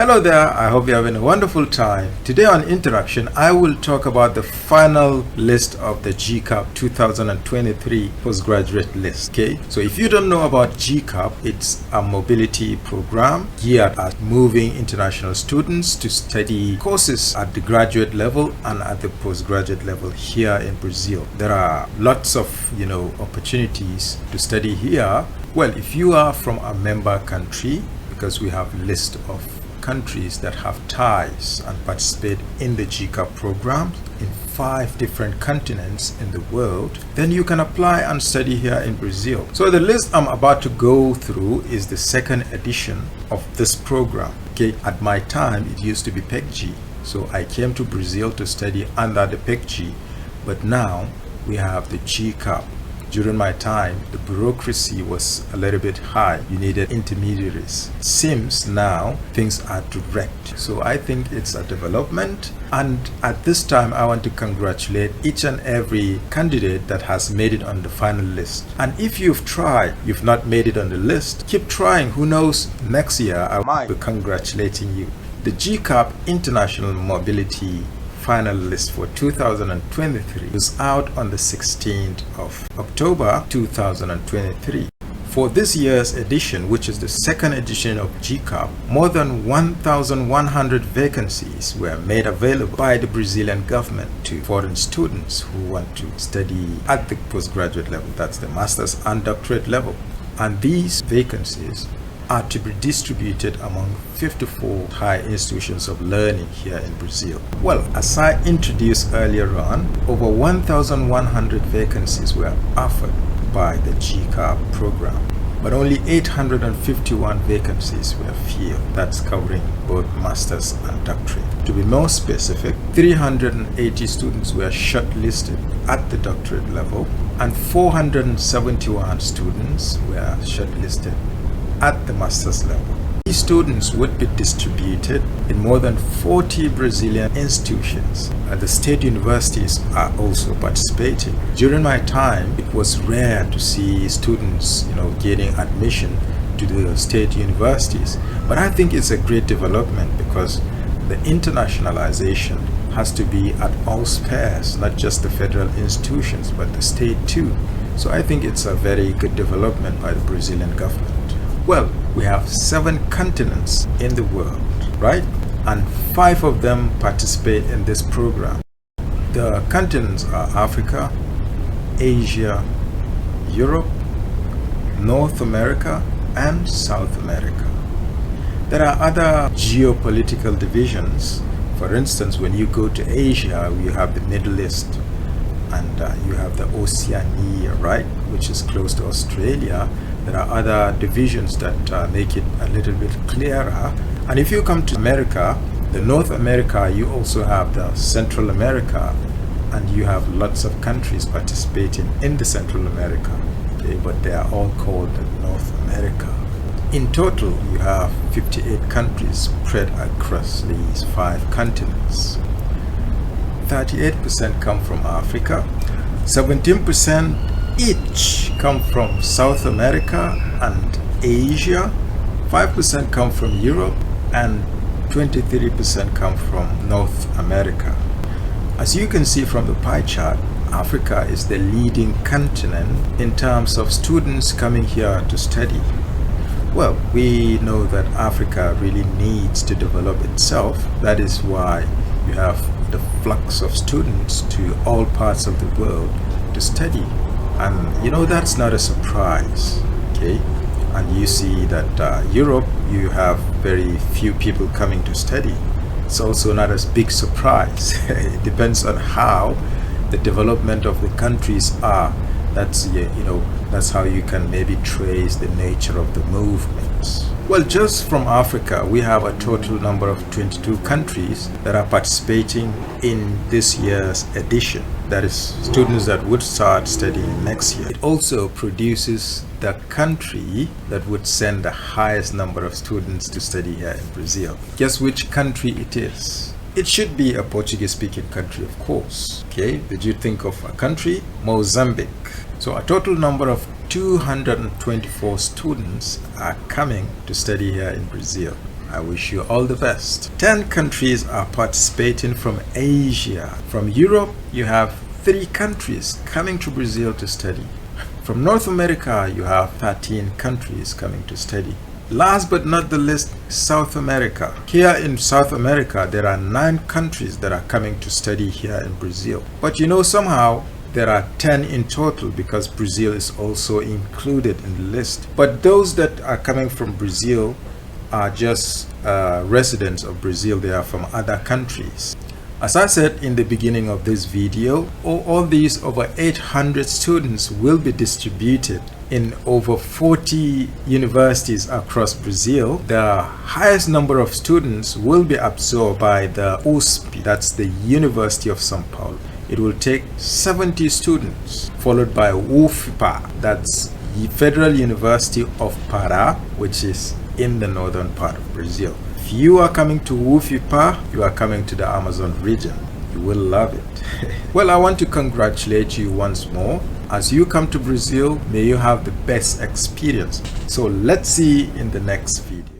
Hello there, I hope you're having a wonderful time. Today on Interaction, I will talk about the final list of the Gcub 2023 postgraduate list. Okay, so if you don't know about Gcub, it's a mobility program geared at moving international students to study courses at the graduate level and at the postgraduate level here in Brazil. There are lots of, opportunities to study here. Well, if you are from a member country, because we have a list of countries that have ties and participate in the Gcub program in 5 different continents in the world, then you can apply and study here in Brazil. So the list I'm about to go through is the second edition of this program. Okay, at my time it used to be PEC-G, so I came to Brazil to study under the PEC-G, but now we have the Gcub. During my time, the bureaucracy was a little bit high. You needed intermediaries. Seems now things are direct. So I think it's a development. And at this time, I want to congratulate each and every candidate that has made it on the final list. And if you've tried, you've not made it on the list, keep trying. Who knows, next year I might be congratulating you. The Gcub International Mobility final list for 2023 was out on the 16th of October 2023. For this year's edition, which is the second edition of Gcub, more than 1,100 vacancies were made available by the Brazilian government to foreign students who want to study at the postgraduate level, that's the master's and doctorate level. And these vacancies are to be distributed among 54 high institutions of learning here in Brazil. Well, as I introduced earlier on, over 1,100 vacancies were offered by the Gcub program, but only 851 vacancies were filled. That's covering both masters and doctorate. To be more specific, 380 students were shortlisted at the doctorate level, and 471 students were shortlisted at the master's level. These students would be distributed in more than 40 Brazilian institutions, and the state universities are also participating. During my time, it was rare to see students, getting admission to the state universities, but I think it's a great development because the internationalization has to be at all spheres, not just the federal institutions, but the state too. So I think it's a very good development by the Brazilian government. Well, we have 7 continents in the world, right? And 5 of them participate in this program. The continents are Africa, Asia, Europe, North America, and South America. There are other geopolitical divisions. For instance, when you go to Asia, you have the Middle East, and you have the Oceania, right, which is close to Australia. There are other divisions that make it a little bit clearer. And if you come to America, the North America, you also have the Central America, and you have lots of countries participating in the Central America. Okay, but they are all called North America. In total, you have 58 countries spread across these 5 continents. 38% come from Africa, 17% each come from South America and Asia, 5% come from Europe, and 23% come from North America. As you can see from the pie chart, Africa is the leading continent in terms of students coming here to study. Well, we know that Africa really needs to develop itself. That is why you have the flux of students to all parts of the world to study. And that's not a surprise, okay? And you see that Europe, you have very few people coming to study. It's also not a big surprise. It depends on how the development of the countries are. That's how you can maybe trace the nature of the movements. Well, just from Africa, we have a total number of 22 countries that are participating in this year's edition. That is students that would start studying next year. It also produces the country that would send the highest number of students to study here in Brazil. Guess which country it is? It should be a Portuguese-speaking country, of course. Okay, did you think of a country? Mozambique. So a total number of 224 students are coming to study here in Brazil. I wish you all the best. 10 countries are participating from Asia. From Europe, you have 3 countries coming to Brazil to study. From North America, you have 13 countries coming to study. Last but not the least, South America. Here in South America, there are 9 countries that are coming to study here in Brazil. But you know, somehow there are 10 in total because Brazil is also included in the list. But those that are coming from Brazil are just residents of Brazil. They are from other countries. As I said in the beginning of this video, all these over 800 students will be distributed in over 40 universities across Brazil. The highest number of students will be absorbed by the USP, that's the University of São Paulo. It will take 70 students, followed by UFPA, that's the Federal University of Pará, which is in the northern part of Brazil. If you are coming to UFPA, you are coming to the Amazon region. You will love it. Well, I want to congratulate you once more. As you come to Brazil, may you have the best experience. So let's see in the next video.